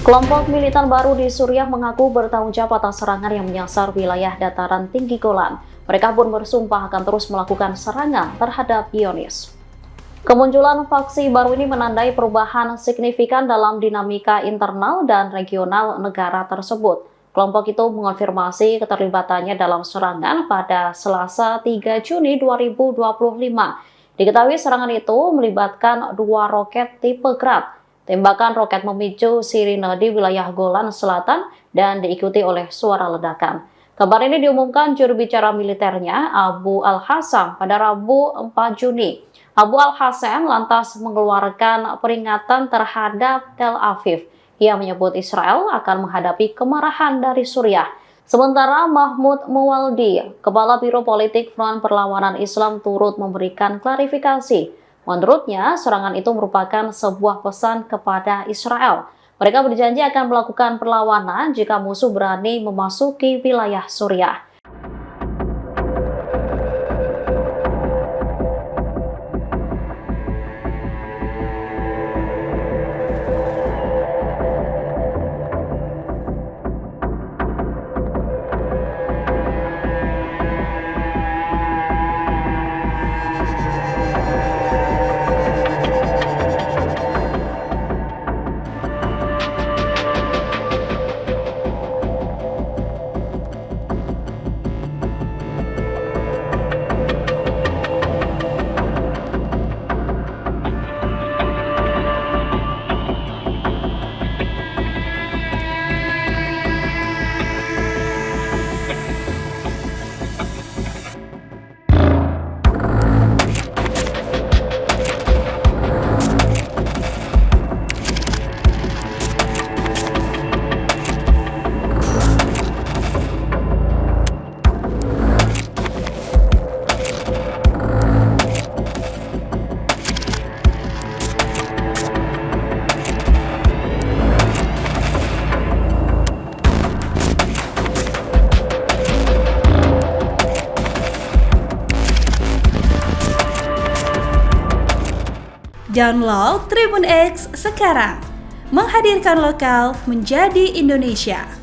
Kelompok militan baru di Suriah mengaku bertanggung jawab atas serangan yang menyasar wilayah dataran tinggi Golan. Mereka pun bersumpah akan terus melakukan serangan terhadap Zionis. Kemunculan faksi baru ini menandai perubahan signifikan dalam dinamika internal dan regional negara tersebut. Kelompok itu mengonfirmasi keterlibatannya dalam serangan pada Selasa 3 Juni 2025. Diketahui serangan itu melibatkan 2 roket tipe Grad. Tembakan roket memicu sirine di wilayah Golan Selatan dan diikuti oleh suara ledakan. Kabar ini diumumkan juru bicara militernya Abu Al-Hassam pada Rabu 4 Juni. Abu Al-Hassam lantas mengeluarkan peringatan terhadap Tel Aviv. Ia menyebut Israel akan menghadapi kemarahan dari Suriah. Sementara Mahmud Muwaldi, Kepala Biro Politik Front Perlawanan Islam, turut memberikan klarifikasi. Menurutnya, serangan itu merupakan sebuah pesan kepada Israel. Mereka berjanji akan melakukan perlawanan jika musuh berani memasuki wilayah Suriah. Download Tribun X sekarang, menghadirkan lokal menjadi Indonesia.